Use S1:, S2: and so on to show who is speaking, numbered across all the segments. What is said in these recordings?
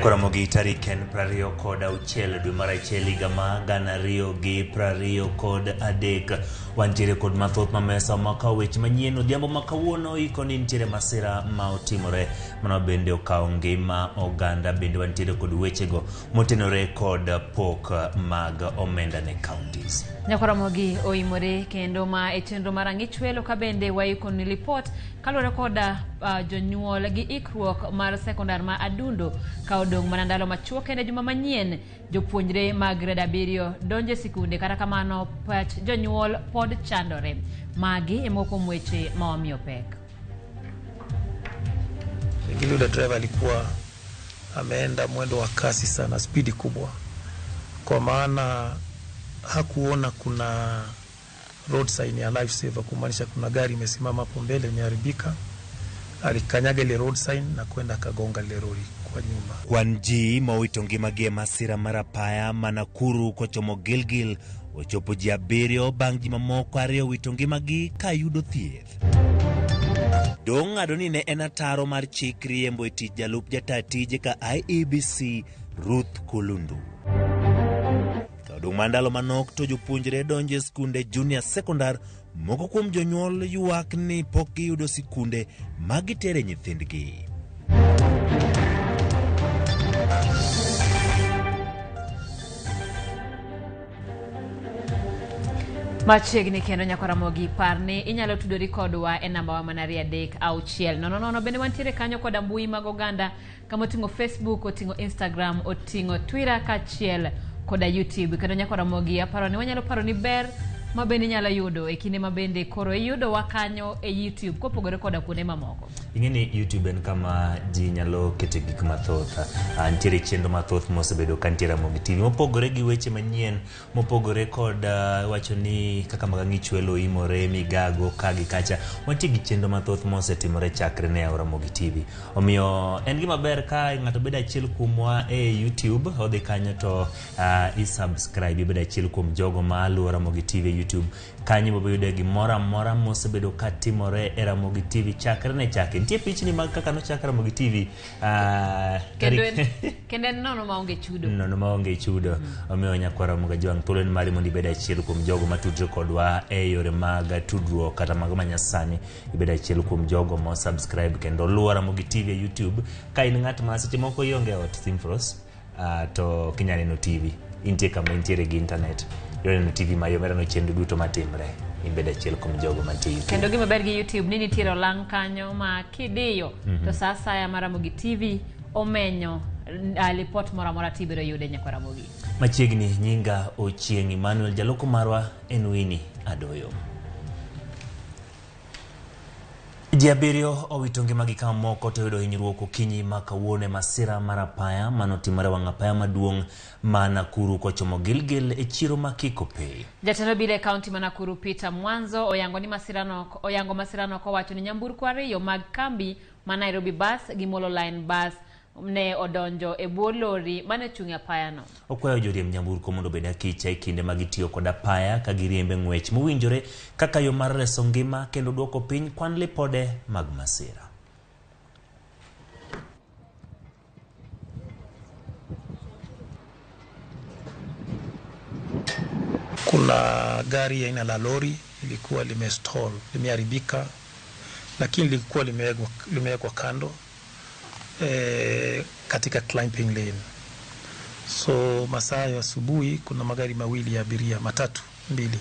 S1: Ramogi tariken prario koda uchele dwe mar achiel higa ma gana ariyo gi prario kod adek. Wantiere kod mathoth mamesa maka weche manyien odhiambo ma kawuono ikoni nitiere masira ma otimore mano bende okawo ngima oganda. Bende wantiere kod wechego motenore kod pok mag omenda ne counties.
S2: Ramogi oimore kendo ma e chenro mar ang'ich welo ka bende waikoni report kalore koda jonyuol gi ikruok mar sekondar ma Adundo ka odong' mana ndalo machuok kende juma manyien jopuonjre mag grade 7 donje sikunde. Kata kamano pach jonyuol pod chandore. Magi emoko mweche maomiyo pek.
S3: Yule driver alikuwa ameenda mwendo wa kasi sana, spidi kubwa, kwa maana hakuona kuna road sign ya life saver, kumaanisha kuna gari imesimama hapo mbele imeharibika. Alikanyaga ile road sign na kwenda kagonga ile lori kwa nyuma.
S1: Wanji mawito ngimagi masira marapaya manakuru kochomo Gilgil ochopo ji 7 bang' ji mamoko 2 wito ngimagi ka yudo thieth. Dong' ng'ado ni ne en ataro mar chik riembo e tich jalup jata tije ka IEBC Ruth Kulundu. Dong' mandalo manok to jopuonjre donje skunde junior sekondar, moko kuom jonyuol yuak ni pok giyudo sikunde magitere nyithindgi.
S2: Machiegni kendo Ramogi parni inyalo tudori kodwa e namba wa manari 360. Bende wantiere kanyo koda mbui mag oganda kama oting'o Facebook, oting'o Instagram, oting'o Twitter kachiel koda YouTube. Kendo Ramogi aparo ni wanyalo paro ni ber ma bende nyalo yudo e kinde ma bende koro yudo wakanyo e YouTube kopogore koda kuonde mamoko.
S1: Ingeni YouTube en kama ji nyalo kete gik mathoth. Nitiere chenro mathoth mosebedo ka nitiere RAMOGITV mopogore gi weche manyien, mopogore kod wacho ni kaka mag ang'ich welo imore migago kagi kacha. Wantie gi chenro mathoth mosetimore chakre ne RAMOGITV. Omiyo en gima ber ka ng'ato bedo achiel kuomwa e YouTube, odhi kanyo to i-subscribe bedo achiel kuom jogo ma luwo RAMOGITV YouTube. Kanyi bobe yude gimora mora mosebedo ka timore e RAMOGITV chakre ne chake. Nitie pichni mag kaka no chakre RAMOGITV
S2: kendo nono maonge chudo.
S1: Nono maonge chudo. Omiyo nyakwa Ramogi jwang' thuolo ni mari mondo ibed achiel kuom jogo matudre kodwa e yore mag tudruok kata mag manyasani. Ibed achiel kuom jogo mo subscribe kendo luwo RAMOGITV e YouTube. Ka in ng'at ma seche moko ionge ot Simfros to kinyalo neno TV, intie kama intiere gi internet, neno TV mayomera no chenro duto matimre, ibeda achiel kuom jogo mantie YouTube.
S2: Kendo gima ber gi YouTube ni nitiere olang' kanyo ma kidiyo to sasa ya RAMOGITV omenyo report mora mora tibiro yude nyakwa Ramogi.
S1: Machiegni nyinga Ochieng' Emmanuel, jaloko marwa en Winnie Adoyo. Ji 7 owito ngimagi ka moko to yudo hinyruok okinyi ma kawuono masira marapaya manotimore wang'apaya maduong' ma Nakuru kochomo Gilgil e chiro ma Kikope.
S2: Jatelo bile kaunti ma Nakuru Peter Mwanzo oyango masirano kowacho ni nyamburko 2 mag kambi ma Nairobi Bus gi Molo Line Bus ne odonjo e bwo lori mane chung'e apaya no.
S1: Okwayo joriemb nyamburko mondo bed akicha e kinde ma gitiyo kod apaya ka giriembe ng'wech mowinjore kaka yo mar reso ngima kendo duoko piny kwan lipode mag masira.
S3: Kuna gari aina la lori ilikuwa limestall, limeharibika, lakini lilikuwa limewekwa kando katika climbing lane. So masaa ya asubuhi kuna magari mawili ya abiria, matatu mbili.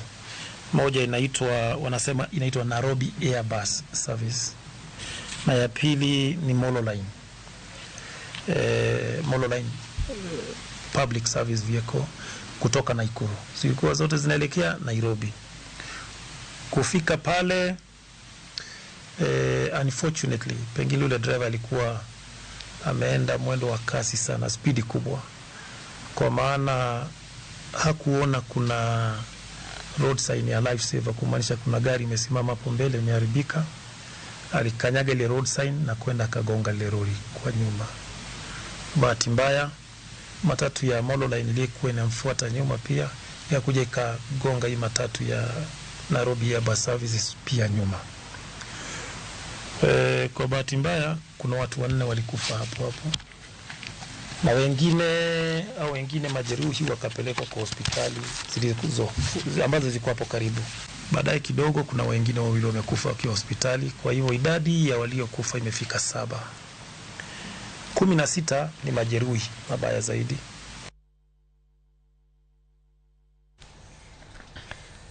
S3: Moja wanasema inaitwa Nairobi Airbus Service. Na ya pili ni Molo Line. Molo Line Public Service Vehicle kutoka Nakuru. Zilikuwa zote zinaelekea Nairobi. Kufika pale unfortunately pengine yule driver alikuwa ameenda mwendo wa kasi sana, spidi kubwa, kwa maana hakuona kuna road sign ya life saver, kumaanisha kuna gari imesimama hapo mbele imeharibika. Alikanyaga ile road sign na kwenda kagonga ile lori kwa nyuma. Bahati mbaya matatu ya Molo Line ilikuwa inamfuata nyuma pia, ya kuja ikagonga hii matatu ya Nairobi Airbus Services pia nyuma. Kwa bahati mbaya kuna watu 4 walikufa hapo. na wengine majeruhi wakapelekwa kwa hospitali ambazo ziko hapo karibu. Baadaye kidogo kuna wengine wawili wamekufa wakiwa hospitali. Kwa hivyo idadi ya waliokufa imefika 7. 16 ni majeruhi mabaya zaidi.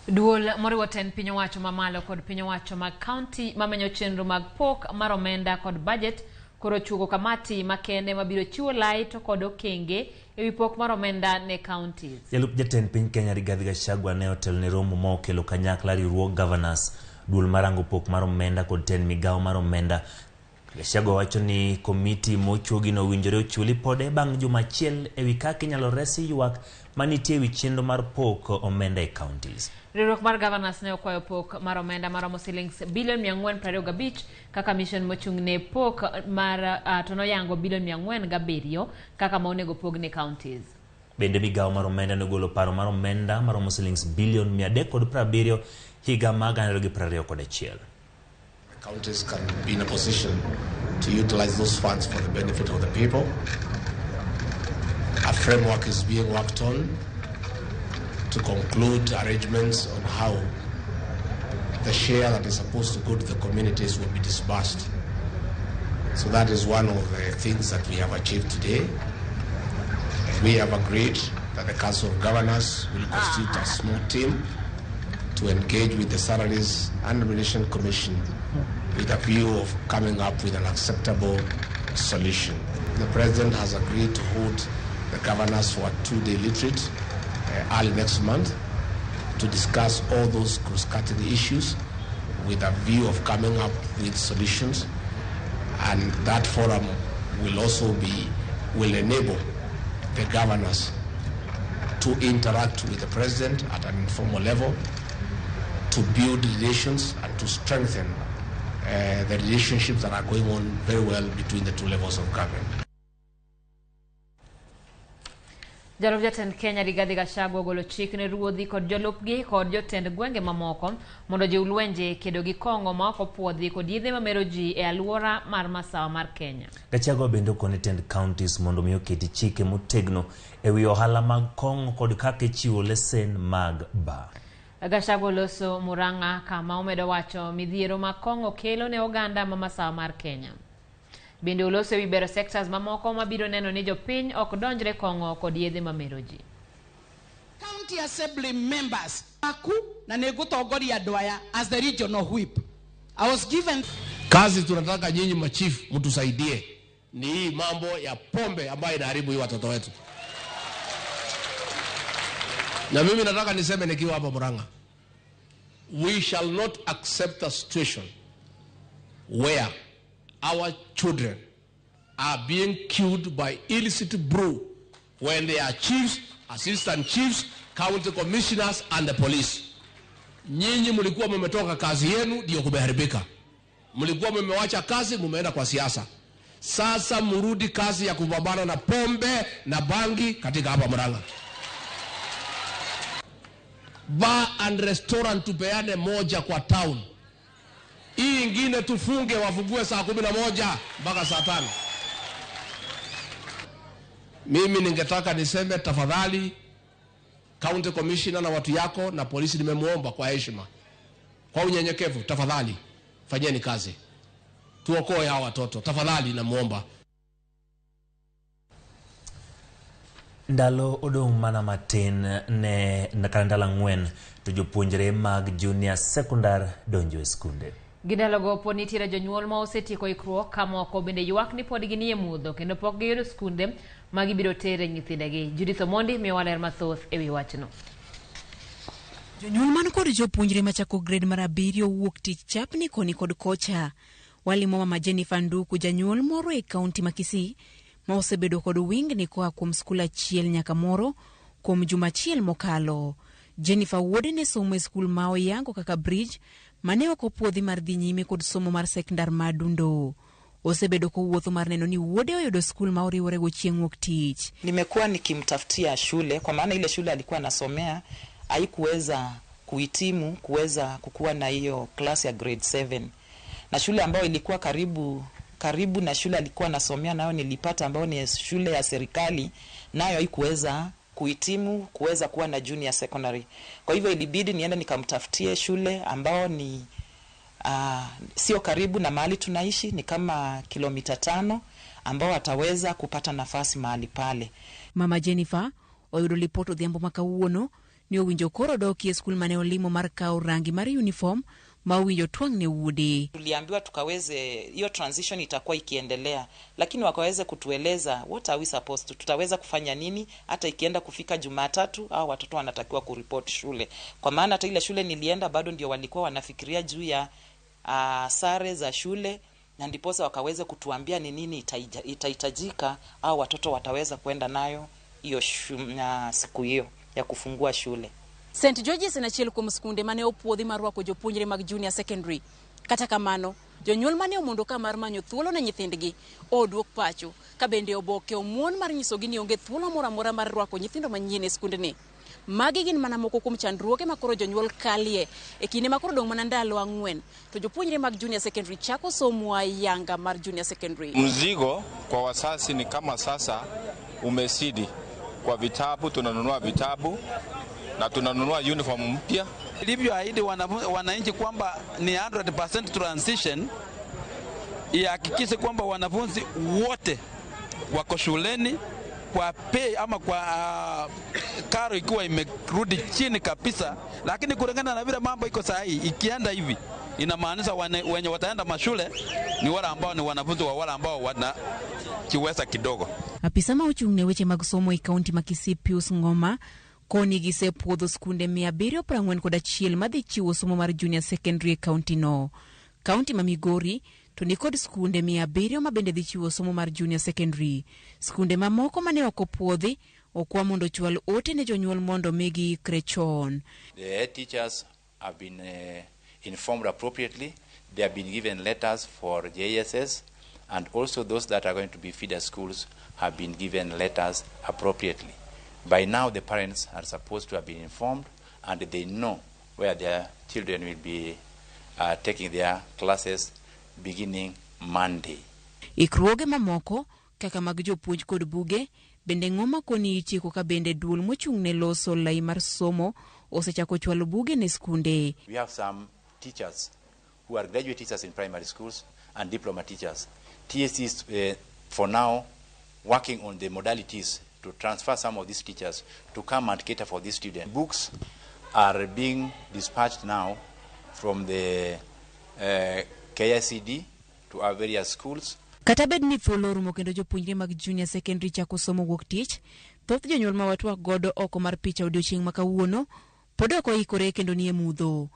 S2: Duol moriwo ten piny owacho mamalo kod piny owacho mag county mamenyo chenro mag pok mar omenda kod budget koro chugo kamati makende mabiro chiwo lai to kod okenge ewi pok mar omenda ne counties.
S1: Jalup jatend piny Kenya Rigathi Gachagua ne otel ne romo ma okelo kanyakla riwruog governors duol marango pok mar omenda kod ten migawo mar omenda. Gachagua wacho ni komiti mochuogi no winjore ochuli pode bang' juma achiel ewi kaka inyalo resi ywak manitie ewi chenro mar pok omenda e counties.
S2: Riwruok mar governors ne okwayo pok mar omenda maromo shillings bilion 425 kaka mission mochung' ne pok mar tonoyango bilion 407 kaka ma onego pog ne counties.
S1: Bende migawo mar omenda nogolo paro mar omenda maromo shillings bilion 370 higa mag 2021.
S4: Counties can be in a position to utilize those funds for the benefit of the people. A framework is being worked on to conclude arrangements on how the share that is supposed to go to the communities will be disbursed. So that is one of the things that we have achieved today. We have agreed that the Council of Governors will constitute a small team to engage with the Salaries and Remuneration Commission with a view of coming up with an acceptable solution. The President has agreed to hold the governors for a 2-day retreat early next month to discuss all those cross-cutting issues with a view of coming up with solutions. And that forum will enable the governors to interact with the President at an informal level, to build relations and to strengthen the relationships that are going on very well between the two levels of government.
S2: Jalup jatend Kenya Rigathi Gachagua golo chik ne ruodhi kod jolupgi kod jotend gwenge mamoko mondo jiw lwenje kedo gi kong'o ma ok opuodhi kod yedhe mamero ji e alwora mar masawa mar Kenya.
S1: Gachagua bende okone tend counties mondo mi oketi chike motegno ewi ohala mag kong'o kod kaka ichiwo lesen mag bar.
S2: Gachagua loso Murang'a kama omedo wacho midhiero mag kong'o kelo ne oganda ma masawa mar Kenya. Bende oloso ewi bero sectors mamoko mabiro neno ni jopiny ok donjre kong'o kod yedhe mamero ji.
S5: County Assembly members aku na negutongoria Dwaya as the regional whip. I was given
S4: kazi tunataka nyinyi machief mtusaidie ni hii mambo ya pombe ambayo inaharibu hii watoto wetu. Na mimi nataka niseme nikiwa hapa Murang'a, we shall not accept a situation where our children are being killed by illicit brew when they are chiefs, assistant chiefs, county commissioners and the police. Nyinyi mlikuwa mmetoka kazi yenu ndio kumeharibika. Mlikuwa mmewacha kazi mumeenda kwa siasa. Sasa mrudi kazi ya kupambana na pombe na bangi katika hapa Murang'a. Bar and restaurant tupeane moja kwa town. Hii ingine tufunge wafungue saa 11 mpaka saa 5. Mimi ningetaka niseme tafadhali county commissioner na watu yako na polisi nimemuomba kwa heshima, kwa unyenyekevu, tafadhali fanyeni kazi. Tuokoe hawa watoto. Tafadhali namuomba.
S1: Ndalo odong' mana matin ne nakandala ng'wen to jopuonjre mag junior secondary donjo e skunde.
S2: Gidalogo po nitiere jonyuol ma osetieko ikruok ka moko bende ywak ni pod ginie mudho kendo pok giyudo skunde ma gibiro tere nyithindegi. Judith Omondi miyowa ler mathoth ewi wachno.
S6: Jonyuol man kod jopuonjre machako grade mar 7 wuok tich chapni koni kod kocha. Walimo mama Jennifer Nduku janyuol moro e kaunti ma Kisii ma osebedo kod wingni koa kuom skul achiel nyaka moro kuom juma achiel mokalo. Jennifer wuode ne somo e skul ma oyango kaka Bridge mane ok opuodhi mar dhi nyime kod somo mar sekondar ma Dundo. Osebedo kowuotho mar neno ni wuode oyudo skul ma oriwore go chieng' wuok tich.
S7: Nimekuwa nikimtafutia shule kwa maana ile shule alikuwa anasomea haikuweza kuhitimu kuweza kukuwa na hiyo class ya grade 7. Na shule ambayo ilikuwa karibu karibu na shule alikuwa nasomea nayo nilipata, ambayo ni shule ya serikali, nayo haikuweza kuhitimu kuweza kuwa na junior secondary. Kwa hivyo ilibidi niende nikamtafutie shule ambao ni sio karibu na mahali tunaishi, ni kama kilomita 5, ambao ataweza kupata nafasi mahali pale.
S6: Mama Jennifer oyudo lipot odhiambo makawuono ni owinjo koro dokie skul mane olimo mar kawo rangi mar uniform ma owinjo twang' ne wuode.
S7: Tuliambiwa tukaweze, hiyo transition itakuwa ikiendelea, lakini wakaweze kutueleza what are we supposed to, tutaweza kufanya nini hata ikienda kufika Jumatatu au watoto wanatakiwa kuripoti shule. Kwa maana hata ile shule nilienda bado ndio walikuwa wanafikiria juu ya sare za shule, na ndiposa wakaweze kutuambia ni nini itahitajika au watoto wataweza kwenda nayo hiyo siku hiyo ya kufungua shule.
S6: St. George's en achiel kuom skunde mane opuodhi mar rwako jopuonjre mag junior secondary. Kata kamano, jonyuol mane omondo ka mar manyo thuolo ne nyithindgi oduok pacho ka bende oboke omuon mar nyisogi ni onge thuolo moro amora mar rwako nyithindo manyien e skundni. Magi gin mana moko kuom chandruoge makoro jonyuol kalie e kinde makoro dong' mana ndalo 4 to jopuonjre mag junior secondary chako somo ayanga mar junior secondary.
S8: Mzigo kwa wasasi ni kama sasa umesidi. Kwa vitabu tunanunua vitabu na tunanunua uniform mpya.
S9: Ilivyoahidi wananchi kwamba ni 100% transition, ihakikishe kwamba wanafunzi wote wako shuleni kwa pay ama kwa karo ikiwa imerudi chini kabisa. Lakini kulingana na vile mambo iko sahihi, ikienda hivi inamaanisha wenye wataenda mashule ni wale ambao ni wanafunzi wa wale ambao wana kiweza kidogo.
S6: Apisa ma ochung'ne weche mag somo e kaunti ma Kisii Pius Ngoma koni gisepuodho skunde 741 madhi chiwo somo mar junior secondary e kaunti no. Kaunti ma Migori to ni kod skunde 700 ma bende dhi chiwo somo mar junior secondary. Skunde mamoko mane okopuodhi okwa mondo chwal ote ne jonyuol mondo migi ikre chon.
S10: The head teachers have been informed appropriately. They have been given letters for JSS, and also those that are going to be feeder schools have been given letters appropriately. By now, the parents are supposed to have been informed, and they know where their children will be taking their classes beginning Monday.
S6: Ikruoge mamoko kaka mag jopuonj kod buge bende Ng'oma koni ichiko ka bende duol mochung'ne loso lai mar somo osechako chwalo buge ne skunde.
S10: We have some teachers who are graduate teachers in primary schools and diploma teachers. TSC is for now working on the modalities to transfer some of these teachers to come and cater for these students. Books are being dispatched now from the KICD to our various schools.
S6: Kata bed ni thuolo rumo kendo jopuonjre mag junior secondary chako somo wuok tich, thoth jonyuol ma watwak godo oko mar picha odiochieng' ma kawuono pod ok oikore kendo nie mudho.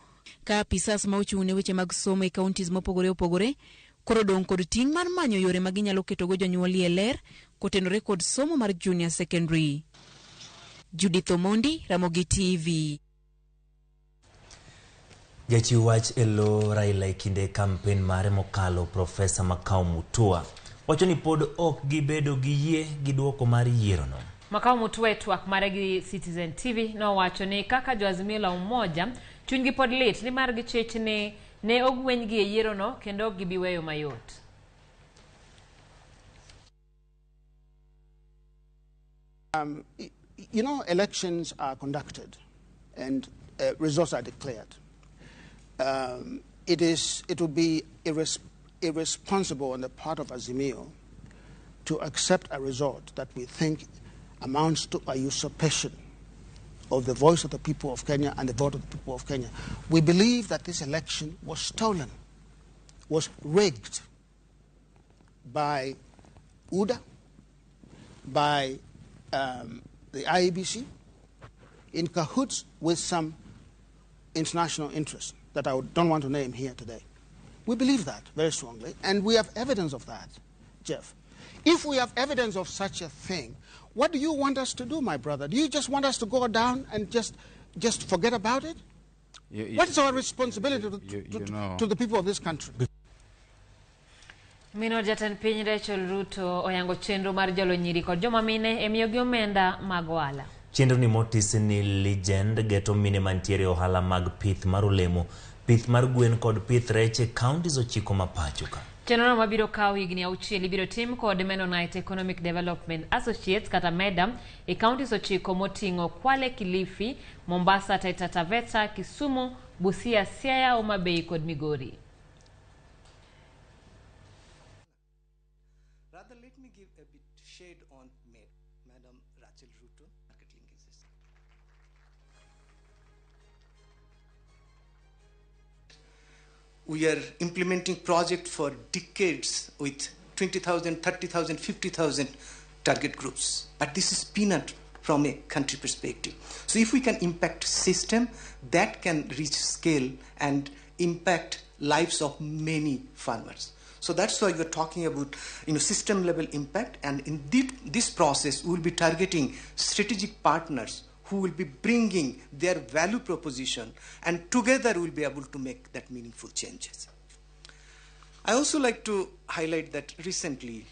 S6: Ka apisas ma ochung'ne weche mag somo e counties mopogore opogore koro dong' kod ting' mar manyo yore ma ginyalo ketogo jonyuol e ler kotenore kod somo mar junior secondary. Judith Omondi, Ramogi TV.
S1: Jachiw wach elo Raila e kinde kampen mare mokalo Profesa Makau Mutua wacho ni pod ok gibedo gi yie gi duoko mar yiero no.
S2: Makau Mutua e twak mare gi Citizen TV no wacho ni kaka joazimio la umoja chunygi pod lit ni mar gi chich ne ogweny gi e yiero no kendo ok gibiweyo mayot.
S11: You know, elections are conducted and results are declared. It would be irresponsible on the part of Azimio to accept a result that we think amounts to a usurpation of the voice of the people of Kenya and the vote of the people of Kenya. We believe that this election was stolen, was rigged by UDA, by the IEBC, in cahoots with some international interests that I don't want to name here today. We believe that very strongly, and we have evidence of that, Jeff. If we have evidence of such a thing, what do you want us to do, my brother? Do you just want us to go down and just forget about it? What is our responsibility to the people of this country?
S2: Minor Jatan Piny Rachel Ruto oyango chenro mar jalo nyiri kod joma mine emiyo gi omenda mag ohala.
S1: Chenro ni motis ni Legend geto mine mantiere ohala mag pith mar olemo, pith mar gwen kod pith rech e counties 9 ma pacho ka.
S2: Chenro mabiro kawo higni auchiel ibiro tim kod Mennonite Economic Development Associates kata MEDA e kauntis 9 moting'o Kwale, Kilifi, Mombasa, Taita Taveta, Kisumu, Busia, Siaya, Homa Bay kod Migori.
S12: Rather, let me give a bit shade on Madam Rachel Ruto, marketing system. We are implementing project for decades with 20,000, 30,000, 50,000 target groups. But this is peanut from a country perspective. So if we can impact system, that can reach scale and impact lives of many farmers. So that's why we're talking about system level impact, and in this process we'll be targeting strategic partners who will be bringing their value proposition, and together we'll be able to make that meaningful changes. I also like to highlight that recently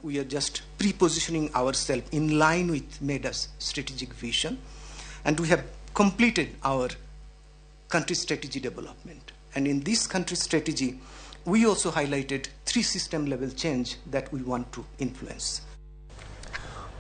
S12: we are just pre-positioning ourselves in line with MEDA's strategic vision, and we have completed our country strategy development. And in this country strategy, we also highlighted 3 system level change that we want to influence.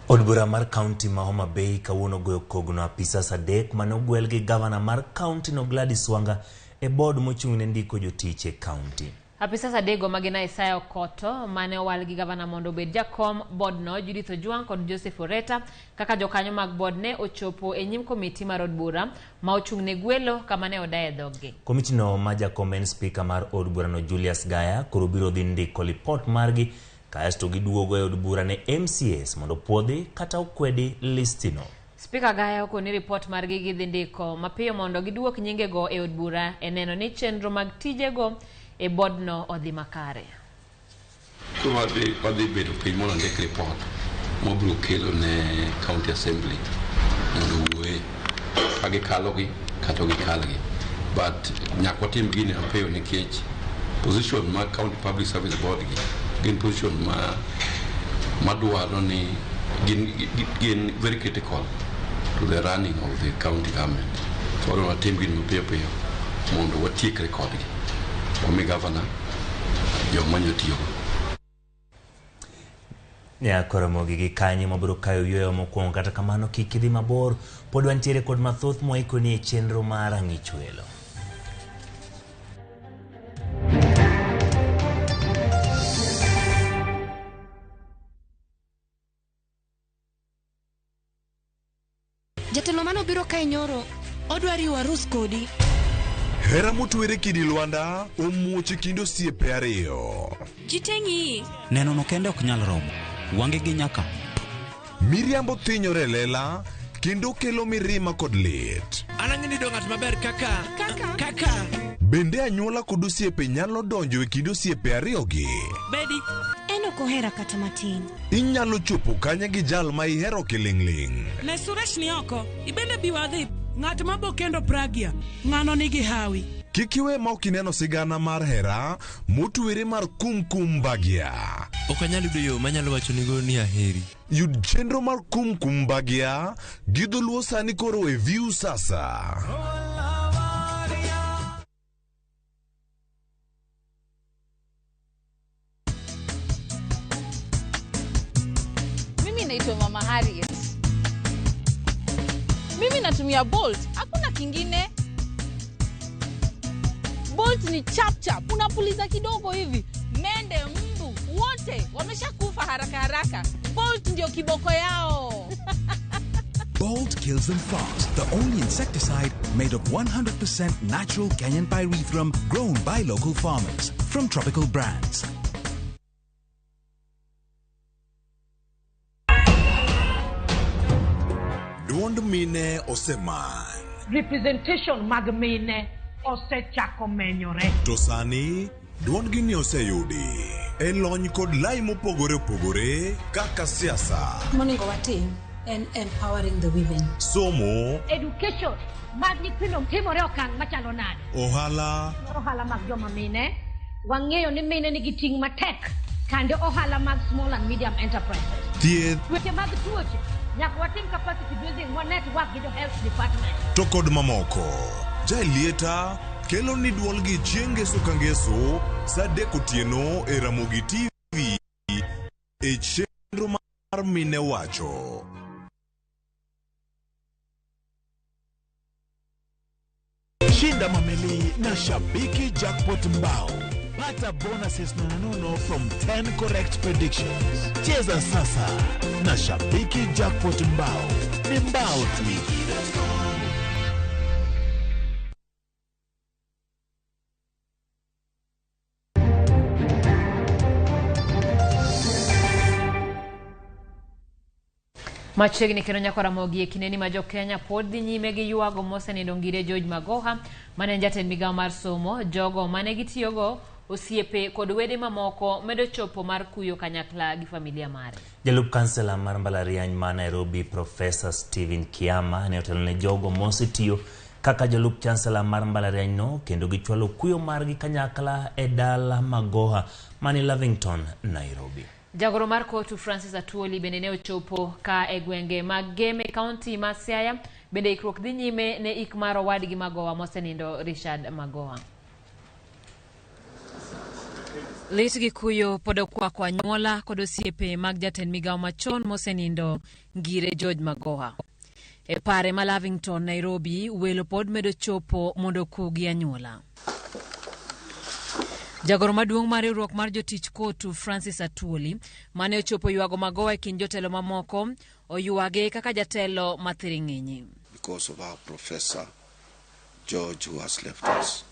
S1: Od bura mar county ma Homa Bay kawuono goyo kogno apisa sadek mane ogwel gi governor mar county no Gladys Wanga e board mochung' ne ndiko jotich e county.
S2: Apisa sadego magina Isaya Okoto mane owal gi governor mondo obed jakom board no, Judith Ojuang kod Joseph Oreta kaka jokanyo mag board ne ochopo e nyim komiti mar od bura ma ochung' ne gwelo kama ne odaye dhoggi. Komiti no ma jakom en speaker mar od bura no Julius Gaya koro biro dhi ndiko report margi kaesto giduogo e od bura ne MCS mondo puodhi kata okwedi listino. Speaker Gaya okoni report margi gidhi ndiko mapiyo mondo giduok nyingego e od bura e neno ni chenro mag tijego e board no odhi makare.
S13: Wadhi bedo piny mondo ndik report mobiro kelo ne county assembly mondo wuoye ka gikalogi kata gikalgi, but nyaka watim gini mapiyo nikech position ma county public service board gin position ma dwaro ni gin very critical to the running of the county government. So watim gini mapiyo mondo watiek rekordgi omi governor jomanyo tiyogo.
S1: Ramogi gi kanyo mabiro kayo yweyo mokwongo, kata kamano kik idhi mabor, pod wantiere kod mathoth moikoni e chenro mar ang'ich welo.
S14: Jatelo mano biro kae nyoro odwari warus kodi.
S15: Hera motwere kidi Lwanda omuoche kindo osiepe ariyo.
S14: Jitengi
S16: neno no kende ok nyal romo, wange gi nyaka
S15: miriambo thinyore lela kendo kelo mirima kod lit.
S17: Anang'eni do ng'at maber kaka
S15: bende anyuola kod osiepe nyalo donjo e kindo osiepe ariyogi.
S14: Bedi en ok ohera kata matin.
S15: Inyalo chopo kanya gi jal ma ihero kiling'ling'.
S18: Ne Suresh ni oko ibende biwadhi ng'at mabo kendo Pragia ng'ano nigi hawi.
S15: Kik iwe ma ok ineno sigana mar hera motwere mar kumkum bagia.
S17: Ok anyal yudo yo manyalo wacho nigo ni aheri.
S15: Yud chenro mar kumkum bagia gi dholuo sani koro e View sasa.
S19: Mimi naitwa Mama Harriet. Mimi natumia Bolt, hakuna kingine. Bolt ni chap, unapuliza kidogo hivi. Mende, mbu, wote wameshakufa haraka. Bolt ndio kiboko yao.
S20: Bolt kills them fast. The only insecticide made of 100% natural Kenyan pyrethrum grown by local farmers from tropical brands.
S15: Duond mine oseman.
S18: Representation mag mine osechako menyore.
S15: To sani duond gini oseyudi e lony kod lai mopogore opogore kaka siasa.
S21: Moningo watim en empowering the women.
S15: Somo.
S18: Education mag nyithindo timore okang' machalo nade.
S15: Ohala
S18: mag joma mine. Wang'eyo ni mine nigi ting' matek. Kande ohala mag small and medium enterprises.
S15: Thieth.
S18: Weche mag tuoche. Nyaka watim capacity building mo network gi jo health department.
S15: To kod mamoko. Jailieta kelo ni duol gi chiengeso kangeso sa dek otieno e Ramogi TV e chenro mar mine wacho. Shinda mameli na Shabiki Jackpot Mbao. Pata bonuses nono from 10 correct predictions. Cheza sasa na Shabiki Jackpot Mbao. Ni mbao tu.
S2: Machiegni kendo nyako Ramogi e kineni ma jo Kenya pod dhi nyime gi yuago mosenindo ngire George Magoha mane jatend migawo mar somo. Jogo mane gitiyogo osiepe kod wede mamoko medo chopo mar kuyo kanyakla gi familia mare.
S1: Jalup kansela mar mbalariany ma Nairobi Professor Stephen Kiama ne otelo ne jogo mosetiyo kaka jalup chancellor mar mbalariany no kendo gichwalo kuyo margi kanyakla e dala Magoha mani Lavington, Nairobi.
S2: Jagoro mar kotu Francis Atuoli bende ne ochopo ka e gwenge mag Geme County ma Siaya bende ikruok dhi nyime ne ik mar owadgi Magoha mosenindo Richard Magoha. Lit gi kuyo pod okwako anyuola kod osiepe mag jatend migawo machon mosenindo ngire George Magoha. E pare ma Lavington, Nairobi, welo pod medo chopo mondo kugi anyuola. Jagoro maduong' mar riwruok mar jotich kotu Francis Atuoli mane ochopo yuago Magoha e kind jotelo mamoko oyuage kaka jatelo mathiring'inyi.
S3: Because of our Professor George who has left us.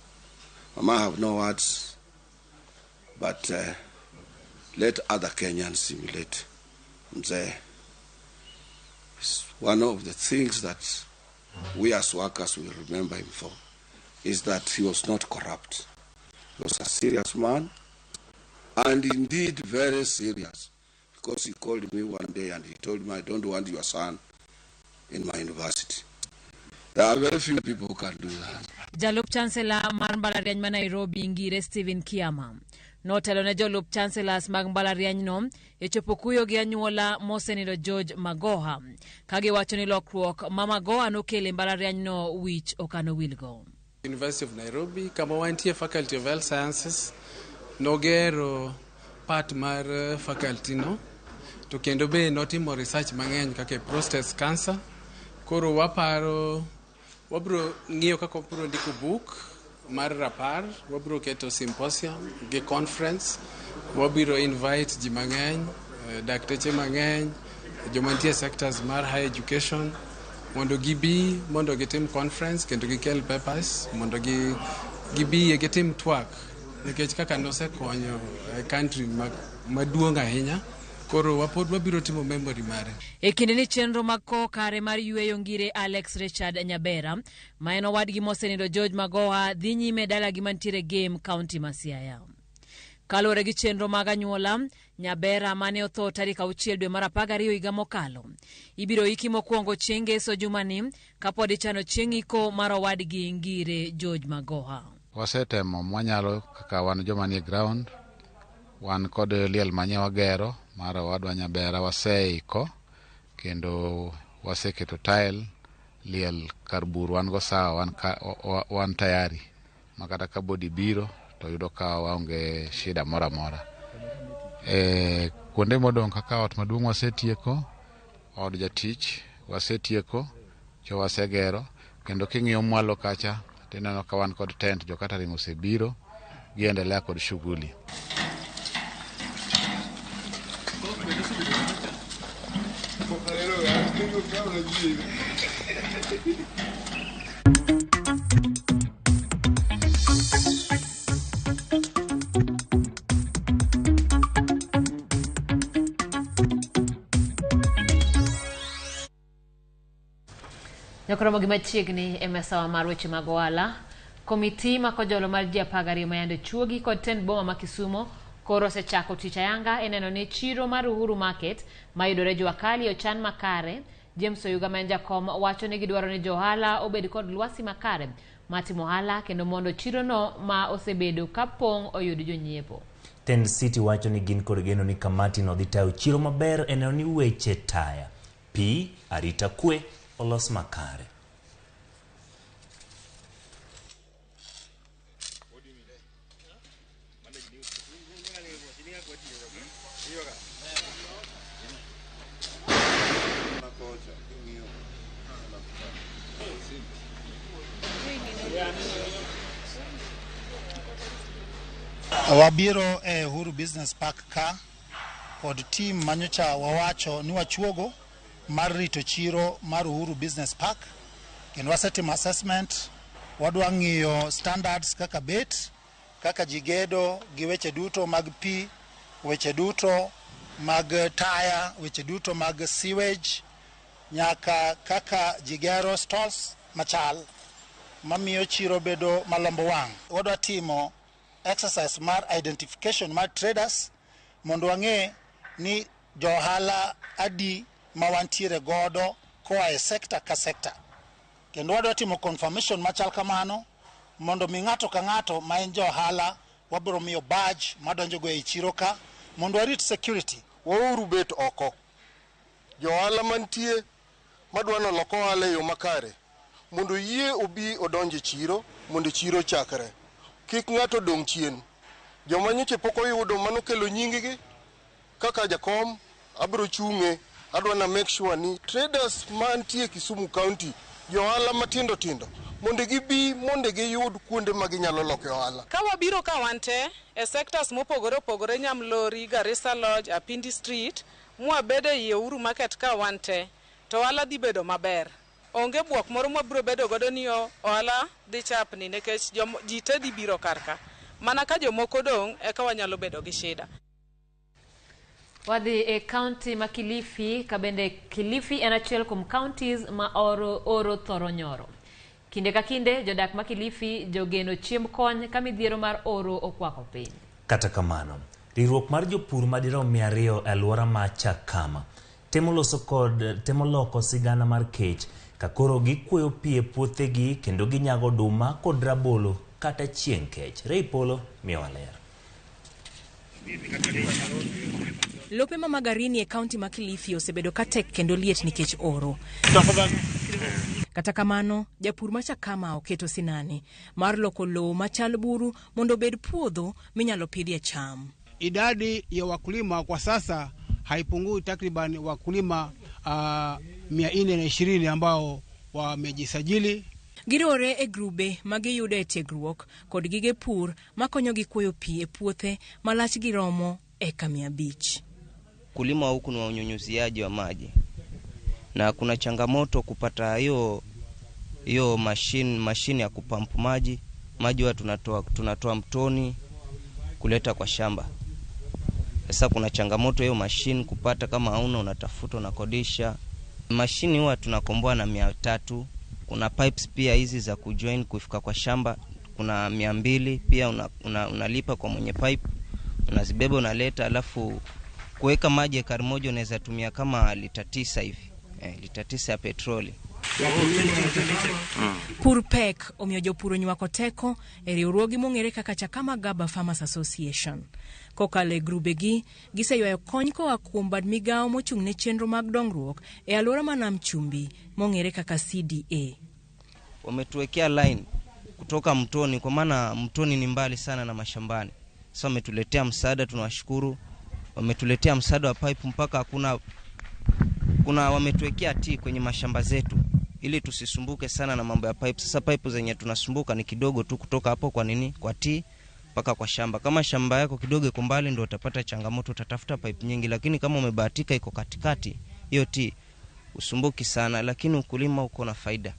S3: Mama, I have no words, but let other Kenyans simulate. Mzee, one of the things that we as workers will remember him for is that he was not corrupt. He was a serious man, and indeed very serious, because he called me one day and he told me, I don't want your son in my university. There are very few people who can do that.
S2: Jalup Chancellor mar mbalariany ma Nairobi ngire Stephen Kiama notelo ne jolup chancellors mag mbalariany no e chopo kuyo gi anyuola mosenindo George Magoha kagi wacho ni lokruok ma Magoha nokele mbalariany no wich okano wilgo.
S22: University of Nairobi, kama wantie Faculty of Health Sciences, nogero part mar faculty no, to kendo be notimo research mang'eny kaka prostate cancer. Koro waparo, wabro ng'iyo kaka wabro ndiko book mar rapar, wabro keto symposium, ge conference, wabiro invite ji mang'eny, dakteche mang'eny, jomantie sectors mar higher education, mondo gibi mondo gitim conference kendo gikel papers mondo gibi gitim twak nikech kaka nosekonyo country maduong' ahinya. Koro wapod wabiro timo memory mare.
S2: E kinde ni chenro mag ko kare mar yueyo ngire Alex Richard Nyabera ma en owadgi mosenindo George Magoha dhi nyime dala gi mantiere Game County ma Siaya. Kaluwore gi chenro mag anyuola, Nyabera mane otho tarik 6 dwe mar 12 higa mokalo ibiro iki mokwongo chieng' Ngeso jumani kapod ichano chieng' iko mar owadgi ngire George Magoha.
S23: Wasetemo mwanyalo kaka wan joma ni ground, wan kod liel manye wagero mar owadwa Nyabera waseiko kendo waseketo tile liel karbur wan go sawa wan tayari makata ka body biro to yudo ka waonge shida mora mora. Kuonde modong' kaka ot maduong' wasetieko, od jatich wasetieko, cho wasegero kendo king'iyo mwalo kacha tineno ka wan kod tent jo catering osebiro giendelea kod shughuli.
S2: Nyakoromo gima chiegni e mesawa mar weche mag ohala. Komiti ma kojolo mar ji 12 mayande chuogi kod tend boma ma Kisumo koro sechako tich ayanga eneno ni chiro mar Uhuru Market ma yudore Jua Kali ochan makare. James Oyuga ma en jakom wacho ni gidwaro ni johala obed kod lwasi makare matimo ohala kendo mondo chiro no ma osebedo kapong' oyud jonyiepo.
S1: Tend City wacho ni gin kod geno ni kamati no dhi tayo chiro maber eneno ni weche taya, pi, arita kwe olos makare.
S4: Wabiro Uhuru Business Park ka kod team manyocha wawacho ni wachuogo mar rito chiro mar Uhuru Business Park kendo wasetimo assessment, wadwa ng'iyo standards kaka bet, kaka jigedo gi weche duto mag pi, weche duto mag taya, weche duto mag sewage, nyaka kaka jigero stalls machal mamiyo chiro bedo malombo wang'. Wadwa timo exercise mar identification mar traders mondo wang'e ni johala adi mawantiere godo koa e sekta ka sekta. Kendo wadwa timo confirmation machal kamano mondo mi ng'ato ka ng'ato ma en johala wabiro miyo badge madonjo go e chiro ka mondo warit security.
S5: Wauru bet oko. Johala mantie madwa noloko ohala e yo makare mondo yie obi odonje chiro mondo chiro chakre. Kik ng'ato dong' chien. Joma nyocha pok oyudo mano kelo nyinggi kaka jakom abiro chung'e, adwa na make sure ni traders mantie Kisumu County, johala matindo tindo mondo gibi mondo giyud kuonde ma ginyalo loke ohala.
S7: Ka wabiro ka wante e sectors mopogore opogore, Nyamlori, Garissa Lodge, Apindi Street, mwabede e Uhuru Market ka wante, to ohala dhi bedo maber. Onge buok moro mwabiro bedo godo ni ohala dhi chapni nikech ji te dhi biro karka. Mana ka jomoko dong' eka wanyalo bedo gi shida.
S2: Wadhi e county ma Kilifi, kabende Kilifi en achiel kuom counties ma oro thoro nyoro. Kinde ka kinde jodak ma Kilifi jogeno chiemb kony ka midhiero mar oro okwako piny.
S1: Kata kamano, riwruok mar jopur madirom 200 e alwora ma Chakama temo loko sigana mar kech ka koro gikuoyo pi e puothegi kendo ginyago oduma kod rabolo kata chieng' kech. Rei Polo miyo waler.
S6: Lope ma Magarini e kaunti ma Kilifi osebedo ka tek kendo liet nikech oro. Kata kamano, japur ma Chakama oketo sinani mar loko lowo machal buru mondo bed puodho minyalo pidhie cham.
S11: Idadi ya wakulima kwa sasa haipungui takriban wakulima 420 ambao wamejisajili.
S6: Giriwore e grube ma giyudo e tiegruok kod gige pur makonyogi kuoyo pi e puothe malachgi romo eka 500.
S24: Kulima huku ni wa unyunyuziaji wa maji, na kuna changamoto kupata hiyo mashine ya kupampu maji wa tunatoa mtoni kuleta kwa shamba. Sasa kuna changamoto hiyo mashine kupata, kama hauna unatafuta unakodisha. Mashine huwa tunakomboa na 300. Kuna pipes pia hizi za kujoin kufika kwa shamba, kuna 200 pia unalipa kwa mwenye pipe, unazibeba unaleta, alafu kuweka maji ekari moja unaweza tumia kama lita 9 hivi. Lita 9 ya petroli.
S6: Purpek omiyo jopur onyuako teko e riwruogi mong'ere kaka Chakama Gaba Farmers Association. Kokale grubegi giseywayo kony koa kuom bad migawo mochung' ne chenro mag dongruok e alwora ma Nam Chumbi mong'ere kaka CDA.
S24: Wametuwekea line kutoka mtoni, kwa maana mtoni ni mbali sana na mashambani. Sasa wametuletea msaada, tunawashukuru. Wametuletea msaada wa pipe mpaka kuna wametuwekea tea kwenye mashamba zetu ili tusisumbuke sana na mambo ya pipe. Sasa pipe zenye tunasumbuka ni kidogo tu kutoka hapo kwa tea mpaka kwa shamba. Kama shamba yako kidogo iko mbali ndio utapata changamoto, utatafuta pipe nyingi, lakini kama umebahatika iko katikati hiyo tea usumbuki sana, lakini ukulima uko na faida.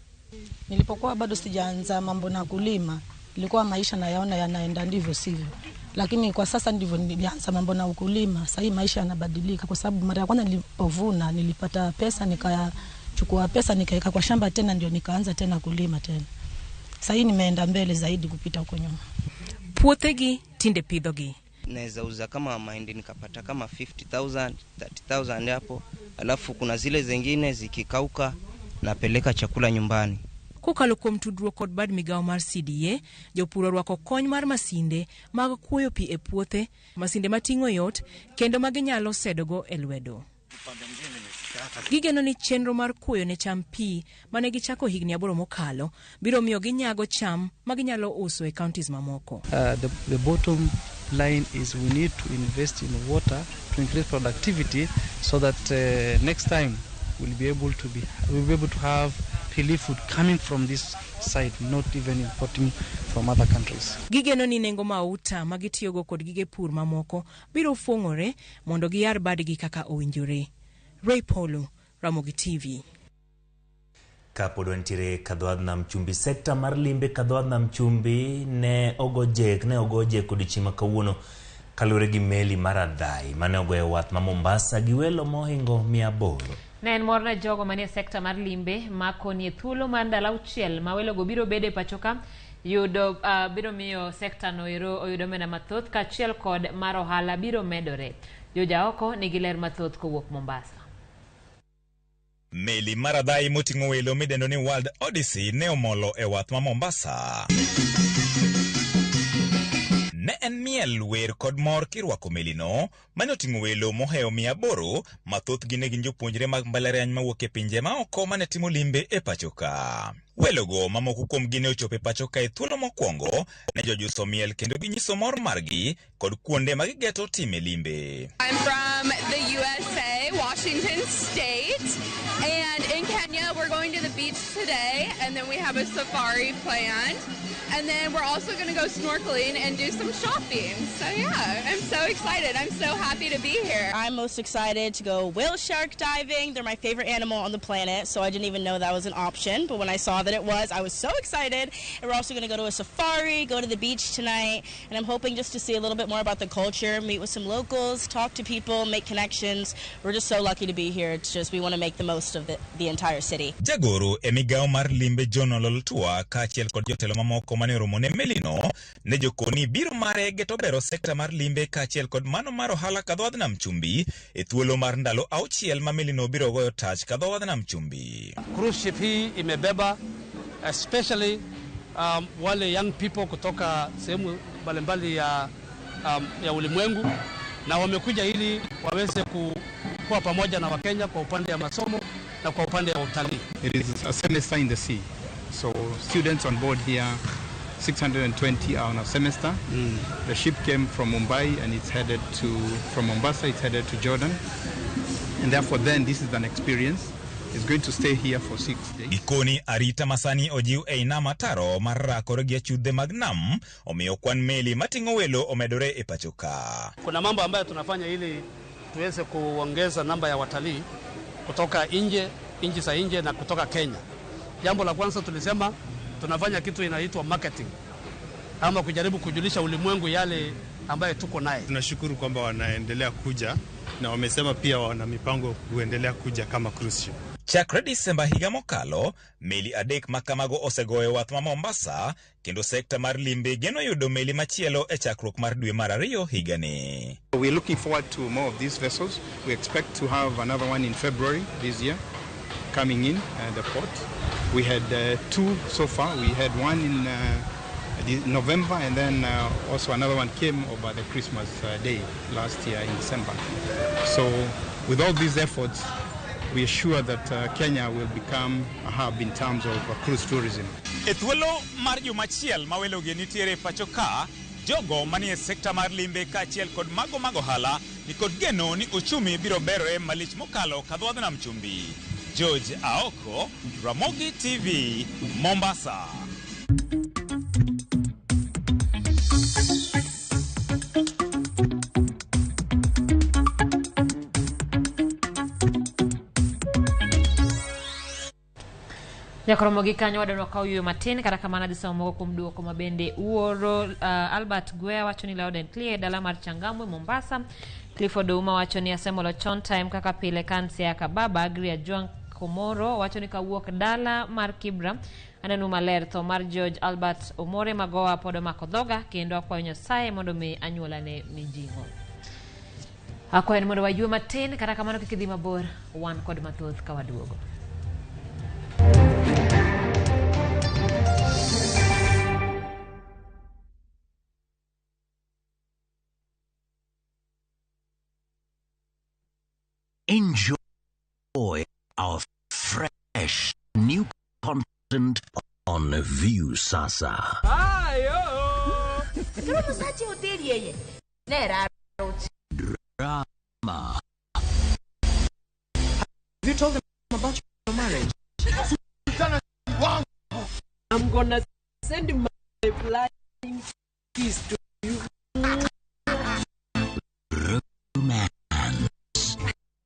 S21: Nilipokuwa bado sijaanza mambo na kulima, ilikuwa maisha nayaona yanaenda ndivyo sivyo. Lakini kwa sasa ndivyo nilianza mambo na ukulima. Sasa hii maisha yanabadilika kwa sababu mara ya kwanza nilipovuna nilipata pesa, nikachukua pesa nikaweka kwa shamba tena, ndio nikaanza tena kulima tena. Sasa hii nimeenda mbele zaidi kupita huko nyuma.
S6: Puothegi tinde pidhogi.
S24: Naweza uza kama mahindi nikapata kama 50,000, 30,000 hapo. Alafu kuna zile zingine zikikauka napeleka chakula nyumbani.
S6: Kokalo kuom tudruok kod bad migawo mar CDA, jopur orwako kony mar masinde mag kuoyo pi e puothe, masinde mating'o yot kendo maginyalo sedogo e lwedo. Gigeno ni chenro mar kuoyo ne cham pi mane gichako higni 8 mokalo biro miyo ginyago cham maginyalo uso e counties mamoko.
S25: The bottom line is we need to invest in water to increase productivity so that next time we'll be able to have relief food coming from this side, not even importing from other countries.
S6: Gigeno ni nengo mauta magitiyogo kod gige pur mamoko biro fong'ore mondo giyar badgi kaka owinjore. Ray Polo, Ramogi TV.
S1: Kapod wantiere kadhoadh nam chumbi, sekta mar limbe kadhoadh nam chumbi ne ogoje kodichieng' kawuono kalure gi meli mar adhai mane ogoyo wath ma Mombasa gi welo mohingo 800.
S2: Ne en morne jogo manie sekta mar limbe makonie thuolo mar ndalo 6 ma welogo biro bede pachoka yudo biro miyo sekta no ero oyudo mena mathoth kachiel kod mar ohala biro medore. Joja oko nigi ler mathoth kowuok Mombasa.
S8: Meli mar adhai moting'o welo midendo ni World Odyssey ne omolo e wath ma Mombasa. Ne en miel wer kod mor kirwako melino mane oting'o welo mohewo 800 mathoth gine gin jopuonjre mag mbalariany mawuok e pinje ma oko mane timo limbe e pachoka. Welogo mamoko kuom gine ochopo e pachoka e thuolo mokwongo ne jojuso miel kendo ginyiso mor margi kod kuonde ma gigeto time limbe.
S9: I'm from the USA, Washington State, and in Kenya we're going to the beach today, and then we have a safari planned, and then we're also going to go snorkeling and do some shopping. So yeah, I'm so excited. I'm so happy to be here.
S10: I'm most excited to go whale shark diving. They're my favorite animal on the planet, so I didn't even know that was an option, but when I saw that it was, I was so excited. And we're also going to go to a safari, go to the beach tonight, and I'm hoping just to see a little bit more about the culture, meet with some locals, talk to people, make connections. We're just so lucky to be here. It's just, we want to make the most of the entire city.
S8: Jagoro emigao mar limbe John Ololtua kachiel kod jotelo mamoko mane romo ne melino ne jokoni biro mare geto bero sekta mar limbe kachiel kod mano mar ohala kadhoadh nam chumbi e thuolo mar ndalo 6 ma melino biro goyo tach kadhoadh nam chumbi.
S12: Cruise ship hii imebeba especially wale young people kutoka sehemu mbalimbali ya ulimwengu, na wamekuja ili waweze kuwa pamoja na Wakenya kwa upande ya masomo na kwa upande ya utalii.
S13: It is a semester in the sea, so students on board here 620 are on a semester. The ship came from Mumbai and from Mombasa it's headed to Jordan, and therefore then this is an experience. Is going to stay here for 6 days.
S8: Gikoni arita masani ojiw e nama taro marakore gi achudhe mag nam omiyo kwan meli mating'o welo omedore e pachoka.
S12: Kuna mambo ambayo tunafanya ili tuweze kuongeza namba ya watalii kutoka nchi za nje na kutoka Kenya. Jambo la kwanza tulisema tunafanya kitu inaitwa marketing, ama kujaribu kujulisha ulimwengu yale ambayo tuko naye.
S26: Tunashukuru kwamba wanaendelea kuja na wamesema pia wana mipango kuendelea kuja kama cruise ship.
S8: Chakre Disemba higa mokalo, meli adek makamago osegoyo wath ma Mombasa, kendo sekta mar limbe geno yudo meli machielo e chakruok mar dwe mar 2 higani.
S13: We're looking forward to more of these vessels. We expect to have another one in February this year coming in the port. We had 2 so far. We had one in November, and then also another one came over the Christmas day last year in December. So with all these efforts, we are sure that Kenya will become a hub in terms of cruise tourism.
S8: E thuolo mar jumachiel ma welogi nitiere pachoka, jogo manie sekta mar limbe kachiel kod mago mag ohala ni kod geno ni uchumi biro berore malich mokalo kadhoadh nam chumbi. George Aoko, Ramogi TV, Mombasa.
S2: Nyakoromogi kanyo wadano ka uyuyo matin kata kamana disa moko kuom duoko mabende uoro. Albert Gwea wacho ni loud and clear dala mar Changamwe Mombasa. Clifford Uma wacho ni asemolo chon time kaka pile kansi ya kababa. Agria Juan Komoro wacho ni kawuok dala mar Kibra anenu maler tho mar George Albert Omore magowa podo makodhoga kendo akwayo Nyasaye mondo mi anyuola ne mijingo. Akwayo mondo wayuyo matin kata kamano kikidhi mabor wan kod mathoth kawaduogo.
S27: Enjoy our fresh new content on View Sasa.
S28: Ayo! Kama msachi hoteli yeye. Nera.
S27: Drama.
S28: Have you told them about your marriage?
S3: I'm gonna send my flying kiss to you.
S27: Romance. I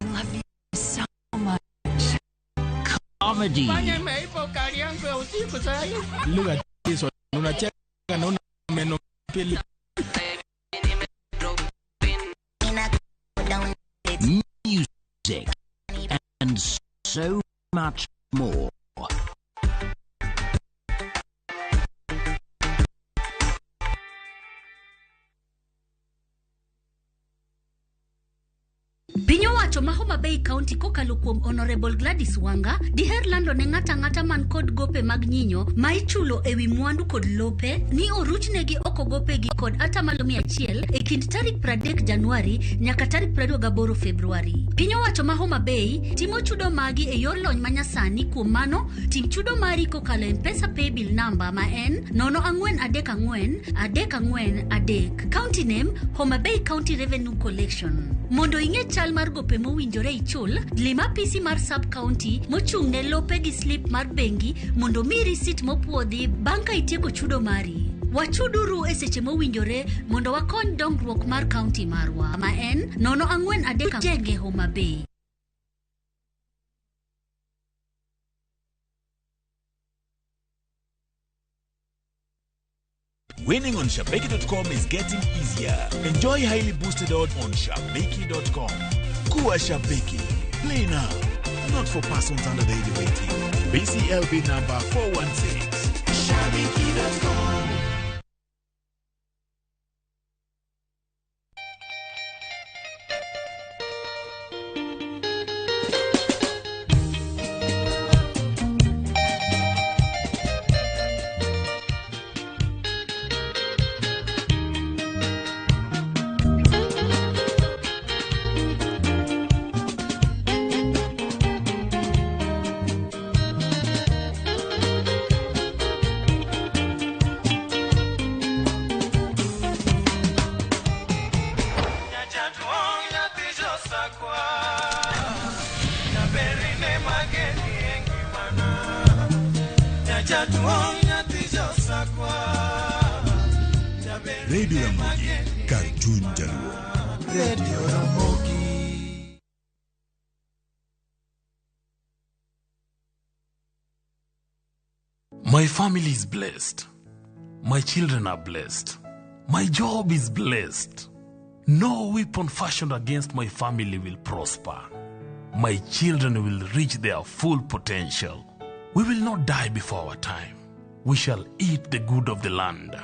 S27: love you so much. Comedy.
S14: Look at this one.
S27: Music. And so much more.
S15: Pinyo wacho ma Homa Bay County kokalo kuom Honorable Gladys Wanga diher lando ne ng'ata man kod gope mag nyinyo ma ichulo ewi mwandu kod lope ni oruchnegi oko gopegi kod atamalo 100 e kind tarik 30 Januari nyaka tarik 28 Februari. Pinyo wacho ma Homa Bay timo chudo magi e yor lony manyasani. Kuom mano tim chudo mari kokalo M-Pesa paybill number ma en 0434 County name Homa Bay County Revenue Collection. Mondo ing'e chal mar gope mowinjore ichul, lima PC mar sub county mochung' ne lope gi slip mar bengi mondo mi receipt mopuodhi bang' ka itieko chudo mari. Wachuduru e seche mowinjore mondo wakony dongruok mar county marwa ma en 04 Jenge Homa Bay.
S16: Winning on Shabeki.com is getting easier. Enjoy highly boosted odds on Shabeki.com. Kuwa Shabeki. Play now. Not for persons under the age of 18. BCLB number 416. Shabeki.com. Radio Ramogi, Cartoon Jaluo. Radio Ramogi.
S17: My family is blessed. My children are blessed. My job is blessed. No weapon fashioned against my family will prosper. My children will reach their full potential. We will not die before our time. We shall eat the good of the land.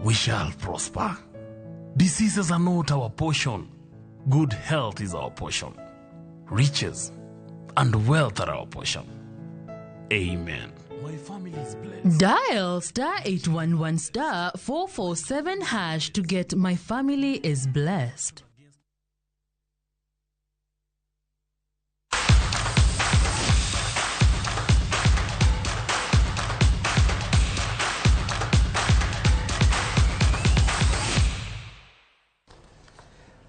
S17: We shall prosper. Diseases are not our portion. Good health is our portion. Riches and wealth are our portion. Amen. My family is blessed.
S18: Dial *811 *447# to get My Family is Blessed.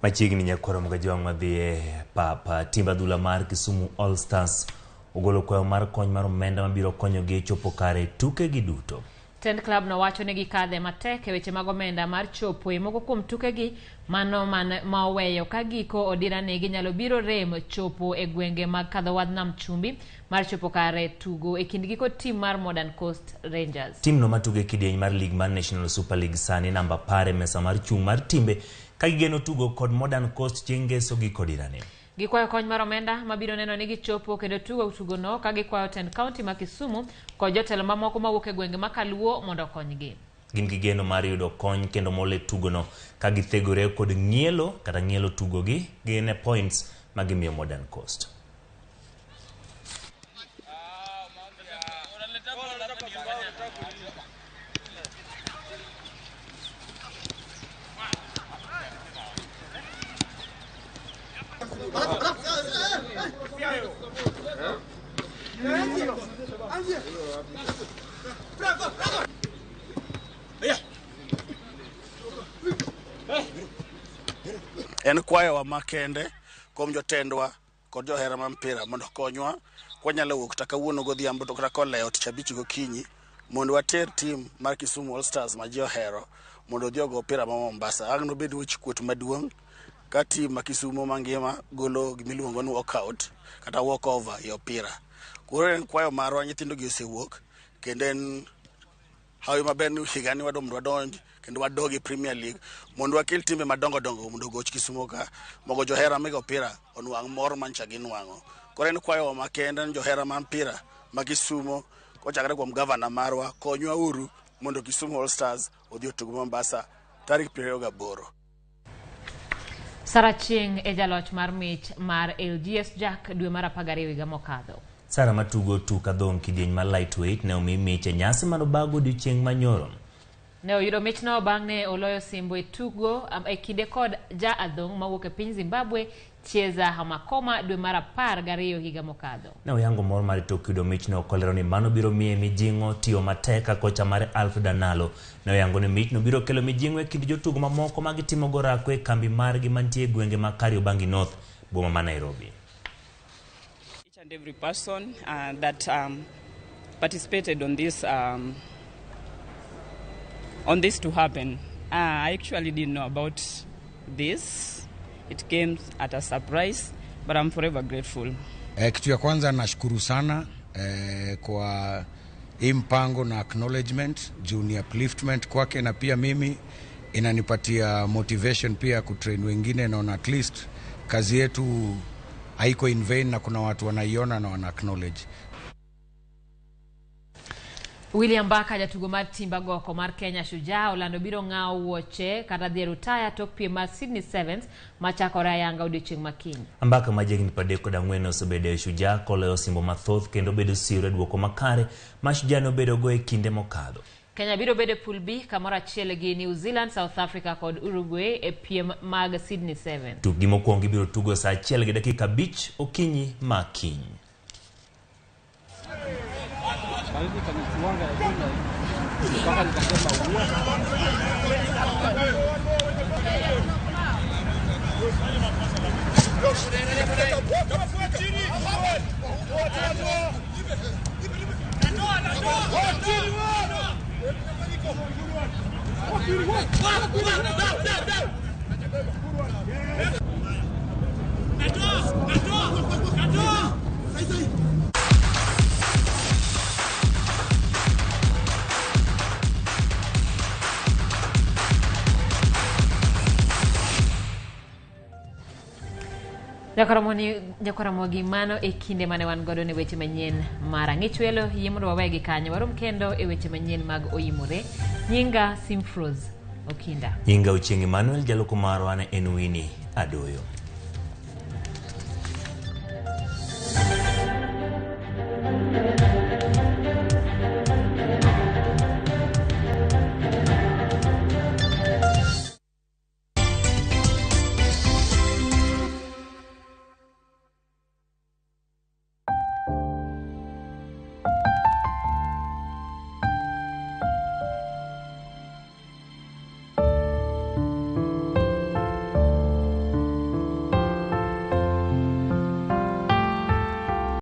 S1: Machiegni nyakwaro mgaji wang' madhie papa timba dhula mar Kisumu All Stars ogolo kwayo mar kony mar omenda mabiro konyogi chopo kare tuke gi duto.
S2: Ten Club no wacho negi kadhe matek e weche mag omenda mar chopo e moko kuom tukegi mano ma oweyo ka giko odira negi nyalo biro rem chopo e gwenge mag kadho wadh nam chumbi mar chopo kare tugo e kindgi kod tim mar Modern Coast Rangers.
S1: Tim no matugo e kidieny mar lig mar National Super League sani namba pare mesa mar chung mar timbe kagigeno tugo kod Modern Coast chieng' ngeso gi kodirane.
S2: Gikwayo kony mar omenda mabiro neno ni gichopo kendo tugo no ka gikwayo Ten County ma Kisumu kod jotelo mamoko mawuok e gwenge ma Kaluo mondo okonygi.
S1: Gin gi geno mar yudo kony kendo mole tugo no ka githegore kod ng'ielo kata ng'ielo tugo gi gine points magimiyo Modern Coast.
S11: En kwayo wa makende kuom jotendwa kod johera ma mpira mondo konywa kwanyalo wuok kata kawuono godhiambo to kata kolewo tich abich gokinyi mondo water team mar Kisumu All Stars ma ji ohero mondo odhi ogo opira ma Mombasa. Agno bedo wich kuot maduong' ka team ma Kisumu mangima golo gimiluongo ni walkout kata walk over e opira. Koro en kwayo marwa nyithindo gi osewuok kendo en hawi maber ni higani wadonj kendo wadogi Premier League mondo wakel timbe madongo mondo goch Kisumu ka mogo johera mega opira onwang' mor mancha gi nwang'o. Koro en kwayo makende johera ma mpira ma Kisumu kochakre kuom governor marwa konywa uru mondo Kisumu All Stars odhi otug Mombasa tarik 28.
S2: Sara Chieng e jaloch mar mich mar LGS Jack dwe mar 12 higa mokadho.
S1: Sara matugo tuka dhong kidieny mar lightweight ne omi mich e nyasi manobago odiochieng' manyoro.
S2: Ne oyudo mich no bang' ne oloyo Simbo e tugo e kinde kod ja adhong mawuok e piny Zimbabwe Chieza Hamakoma dwe mar 12 higa mokadho.
S1: Ne oyango mor mar tok yudo mich no kolero ni mano biro miye mijing'o tiyo matek ka kocha mar Alf Danalo. Ne oyango ni mich no biro kelo mijing'o e kind jotugo mamoko ma gitimo gorako e kambi margi mantie e gwenge ma Kariobangi North, boma ma Nairobi.
S4: Each and every person that participated on this to happen. I actually didn't know about this. It came at a surprise, but I'm forever grateful.
S5: Kitu ya kwanza nashukuru sana kwa mpango na acknowledgement, junior upliftment kwake, na pia mimi inanipatia motivation pia kutrain wengine, na at least kazi yetu haiko in vain na kuna watu wanaiona na wana acknowledge.
S2: William Baka jatugo mar timba goko mar Kenya Shujaa olando biro ng'awo Weche kata dhi rutaya tok piem mar Sydney Sevens machakore ayanga odiochieng' makiny.
S1: Mbaka ma jegni 34 osebedo e Shujaa koloyo Simbo mathoth kendo bedo siro duoko makare ma Shujaa nobedo go e kinde mokadho.
S2: Kenya biro bedo pool B kamoro achiel gi New Zealand, South Africa kod Uruguay e piem mag Sydney Sevens.
S1: Tukgi mokwongo biro tugo saa 1:05 okinyi makiny.
S2: Jakaramogi mano e kinde mane wan godo ne weche manyien mar ang'ich welo yimondo wawegi kanyo warom kendo e weche manyien mag oyimore. Nyinga Simfroz Okinda.
S1: Nyinga Ochieng' Emmanuel jaloko marwa ne en Winnie Adoyo.